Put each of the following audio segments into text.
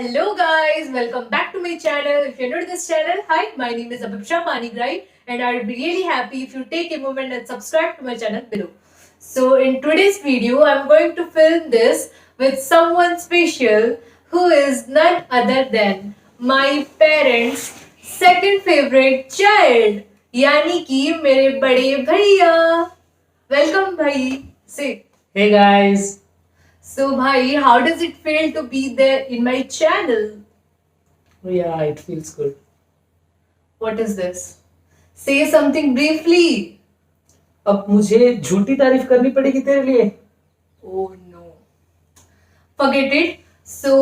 Hello guys, welcome back to my channel. If you're new to this channel, hi, my name is Abhipsha Panigrai and I'd be really happy if you take a moment and subscribe to my channel below. So in today's video, I'm going to film this with someone special who is none other than my parents' second favorite child, यानी कि मेरे बड़े भैया. Welcome भाई. Say. Hey guys, So, bhai, how does it feel to be there in my channel? yeah, it feels good. What is this? Say something briefly. अब मुझे झूठी तारीफ करनी पड़ेगी तेरे लिए. Oh no. Forget it. So,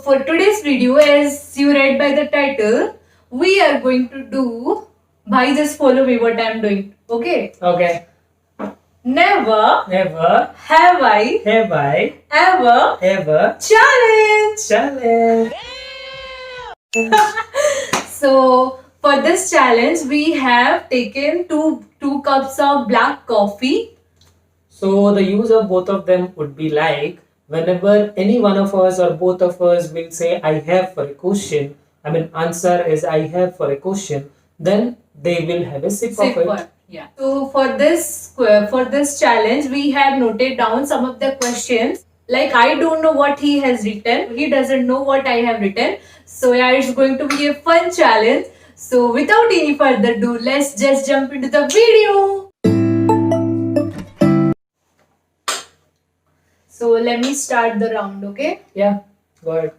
for today's video, as you read by the title, we are going to do. Bhai, just follow me what I am doing. Okay? Okay. Never Never have I have I ever ever challenge. challenged. So for this challenge, we have taken two cups of black coffee. So the use of both of them would be like whenever any one of us or both of us will say I have for a question, I mean answer is I have for a question, then they will have a sip of it. Yeah. So for this challenge, we have noted down some of the questions. Like I don't know what he has written. He doesn't know what I have written. So yeah, it's going to be a fun challenge. So without any further ado, let's just jump into the video. So let me start the round, okay? Yeah, go ahead.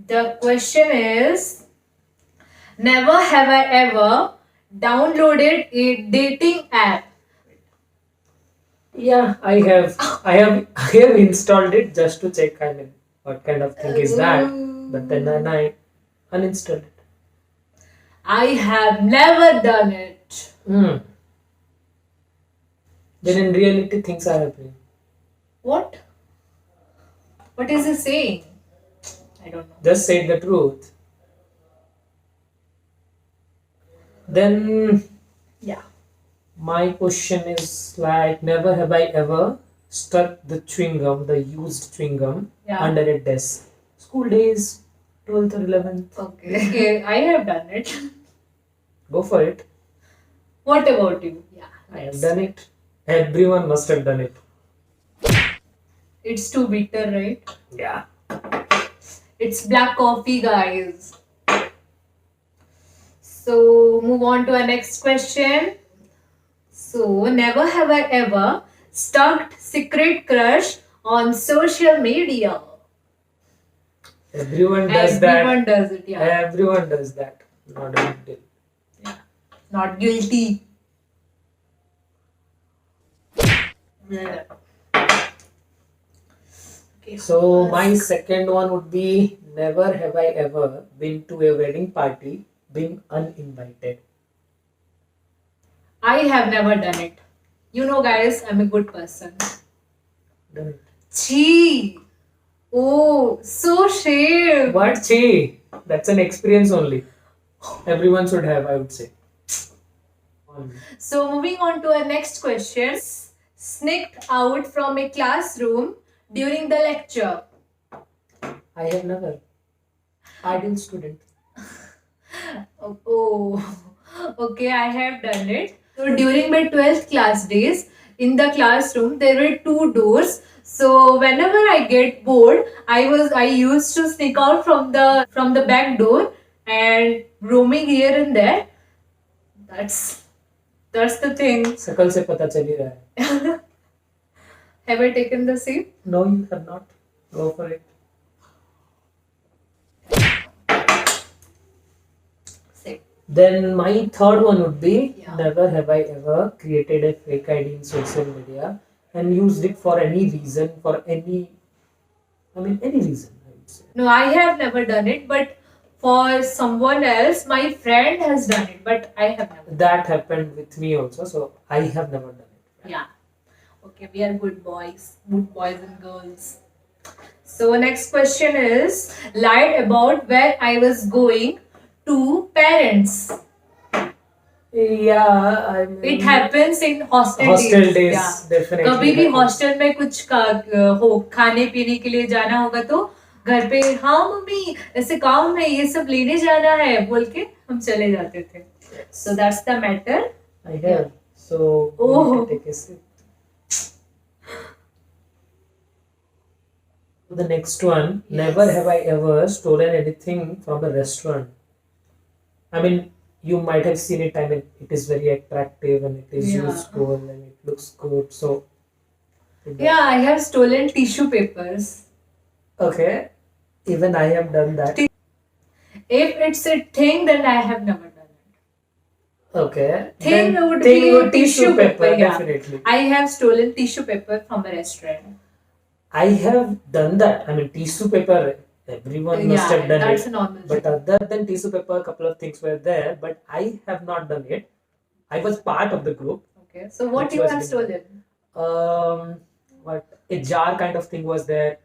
The question is, never have I ever downloaded a dating app. Yeah, I have installed it just to check. I mean, what kind of thing is that? But then I uninstalled it. I have never done it. Then in reality, things are happening. What? What is he saying? I don't know. Just say the truth. Then Yeah. my question is like, never have I ever stuck the chewing gum, the used chewing gum, Yeah. under a desk. School days, 12th or 11th. Okay. Okay, I have done it. Go for it. What about you? Yeah. I have done it. Everyone must have done it. It's too bitter, right? Yeah. It's black coffee, guys. So move on to our next question. So never have I ever stalked secret crush on social media. Everyone does that. Everyone does it, yeah. Everyone does that. Not a big deal. Not guilty. Yeah. Okay. So my second one would be, never have I ever been to a wedding party being uninvited. I have never done it. You know, guys, I'm a good person. Done it. Chee. Oh, so shame. What? Che? That's an experience only. Everyone should have, I would say. So moving on to our next question. Sneaked out from a classroom during the lecture. I have never. Ideal student. Oh, okay, I have done it. So during my 12th class days, in the classroom there were two doors. So whenever I get bored, I used to sneak out from the back door and roaming here and there. That's the thing. सकल से पता चल ही रहा है. Have I taken the seat? No, you have not. Go for it. Sit. Then my third one would be, Yeah. never have I ever created a fake ID in social media and used it for any reason, any reason, I would say. No, I have never done it, but for someone else, my friend has done it, but I have never. That happened with me also, so I have never done it. Yeah. Okay, we are good boys and girls. So next question is, lied about where I was going to parents. Yeah, I mean, It happens in hostel hostel days. days, Yeah. definitely. कभी भी happens. Hostel में कुछ हो खाने पीने के लिए जाना होगा तो घर पे हाँ मम्मी ऐसे काम है ये सब लेने जाना है बोल के हम चले जाते थे. So that's the matter. I have. So we need Oh. to take a sip. The next one. Yes. Never have I ever stolen anything from a restaurant. I mean, you might have seen it. I mean, it is very attractive and it is Yeah. useful and it looks good. So. Yeah, I have stolen tissue papers. Okay. Even I have done that. If it's a thing, then I have never done it. Okay. Thing Then would thing be would tissue paper, yeah. definitely. I have stolen tissue paper from a restaurant. I have done that. I mean, tissue paper. Everyone must have done that's it. a normal But thing. other than tissue paper, a couple of things were there. But I have not done it. I was part of the group. Okay, so what Which you was have being stolen? What a jar kind of thing was there.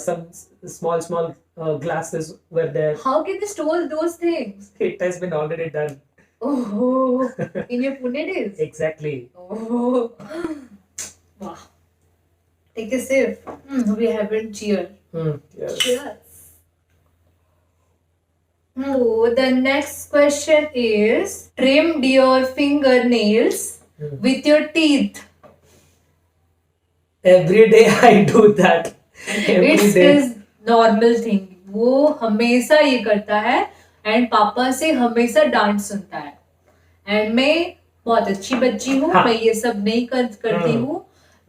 Some small glasses were there. How can they stole those things? It has been already done. Oh, in your Pune days? Exactly. Oh, wow. Take a sip. We haven't cheered. Yes. Cheers. Oh, the next question is trimmed your fingernails with your teeth. Every day I do that. Every It's day. his normal thing. वो हमेशा ये करता है and पापा से हमेशा डांट सुनता है एंड मैं बहुत अच्छी बच्ची हूँ. हाँ. मैं ये सब नहीं करती हूँ.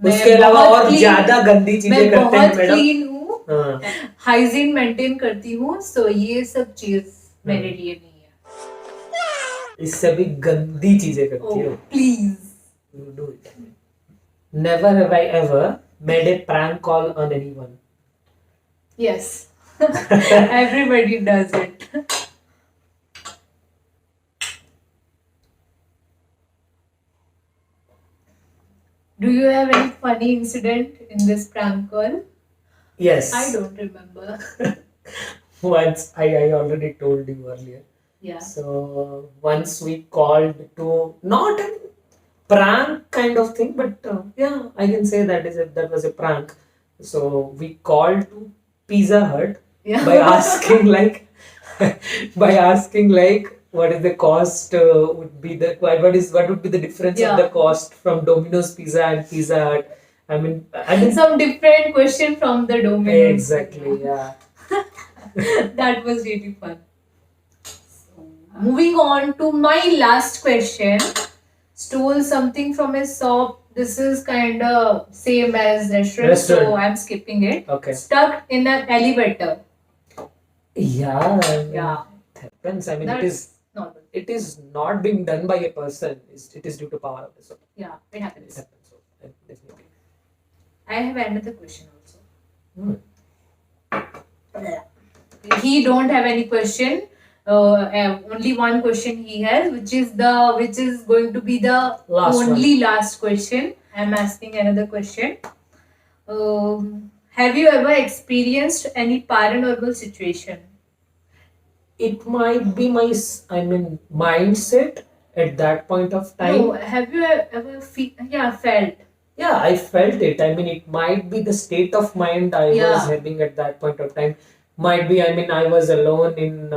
उसके अलावा और ज्यादा गंदी चीजें मैं करते हैं बहुत मैडम. क्लीन हूँ, हाइजीन मेंटेन करती हूँ. सो ये सब चीज मेरे लिए नहीं है. इससे भी गंदी चीजें करती हो. Please. You do it. Never have I ever made a prank call on anyone. Yes. Everybody does it. Do you have any funny incident in this prank call? Yes. I don't remember. Once I already told you earlier. Yeah. So once we called to not a prank kind of thing, but yeah, I can say that was a prank. So we called to Pizza Hut Yeah. by asking like what is the cost would be the what would be the difference Yeah. of the cost from Domino's Pizza and Pizza Hut. I mean Some different question from the Domino's. exactly, yeah. That was really fun. Moving on to my last question. Stole something from a shop. This is kind of same as restaurant, so Restaurant. I'm skipping it. Okay. Stuck in an elevator. Yeah, I mean, Yeah. it happens. I mean, That's normal. it is not being done by a person. It is due to power of the soul. Yeah, it It happens. happens. So definitely. I have another question also. Hmm. He don't have any question. Only one question he has, which is going to be the last question. I'm asking another question. Have you ever experienced any paranormal situation? It might be I mean, mindset at that point of time. No. Have you ever felt? Yeah, I felt it. I mean, it might be the state of mind I Yeah. was having at that point of time. Might be. I mean, I was alone in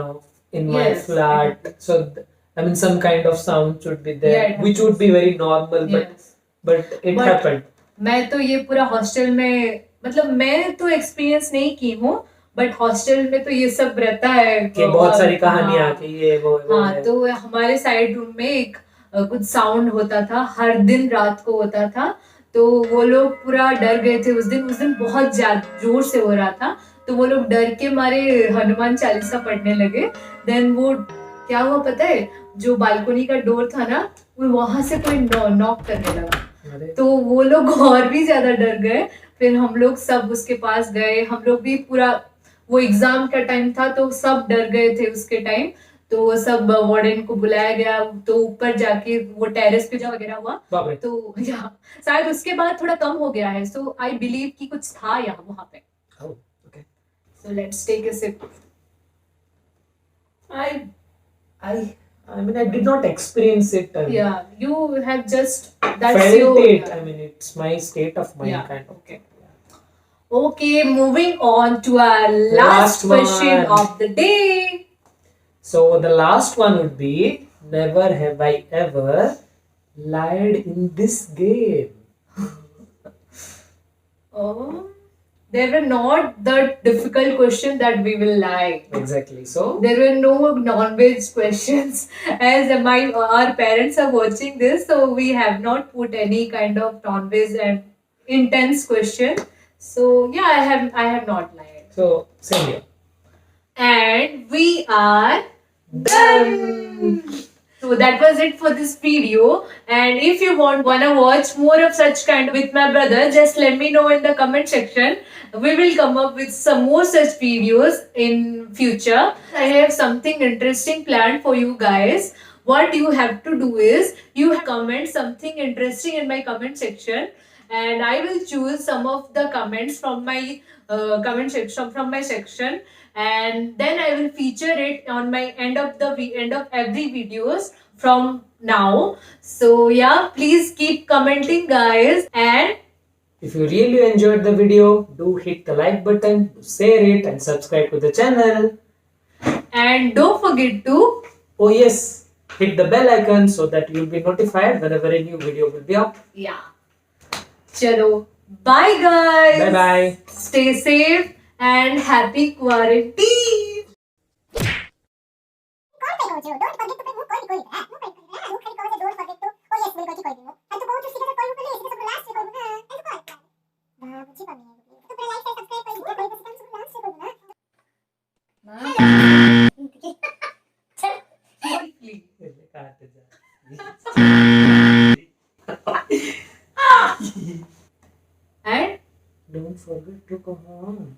my Yes. flat, so I mean, some kind of sound should be there, Yeah, it which would be very normal, Yes. but it But- happened. मैं तो ये पूरा hostel में मतलब मैं तो experience नहीं की हूँ बट हॉस्टल में तो ये सब रहता है कि बहुत सारी कहानियां हाँ, कि ये वो हाँ है. तो हमारे साइड रूम में एक कुछ साउंड होता था हर दिन रात को होता था तो वो लोग पूरा डर गए थे उस दिन बहुत ज्यादा जोर से हो रहा था तो वो लोग डर के मारे हनुमान चालीसा पढ़ने लगे. देन वो क्या हुआ पता है जो बालकनी का डोर था ना वो वहां से कोई नॉक करने लगा अरे, तो वो लोग और भी ज्यादा डर गए. फिर हम लोग सब उसके पास गए. हम लोग भी पूरा वो एग्जाम का टाइम था तो सब डर गए थे उसके टाइम. तो वो सब वार्डन को बुलाया गया तो ऊपर जाके वो टेरेस पे जा वगैरह हुआ बाप रे. तो शायद उसके बाद थोड़ा कम हो गया है. सो आई बिलीव कि कुछ था यहाँ वहां पे. Oh, okay. So let's take a sip. I mean, I did not experience it. I mean, Yeah, you have just that's felt your it. I mean, it's my state of mind Yeah, kind of. okay. Okay, moving on to our last Last question one. of the day. So the last one would be, never have I ever lied in this game. Oh, there were not the difficult question that we will like. Exactly. So There were no non-veg questions as our parents are watching this, so we have not put any kind of non-veg and intense question. So yeah, I have not lied. so same here. And we are done. So that was it for this video. And if you wanna watch more of such kind with my brother, just let me know in the comment section. We will come up with some more such videos in future. I have something interesting planned for you guys. What you have to do is you comment something interesting in my comment section, and I will choose some of the comments from my comment section and then I will feature it on my end of every videos from now. So yeah, please keep commenting, guys, and If you really enjoyed the video, do hit the like button, share it, and subscribe to the channel. don't forget to Oh yes, hit the bell icon so that you'll be notified whenever a new video will be up. yeah. Chalo, bye guys. Bye bye. Stay safe and happy quarantine. Don't forget to put no call recording. No call recording. Don't forget to. Oh yes, will call recording. And to go to see the call pala. Sige sa last record na. And to call. Buji pa mi. To pala like and subscribe ko. Ko kasi kan sa last record na. And Don't forget to come on.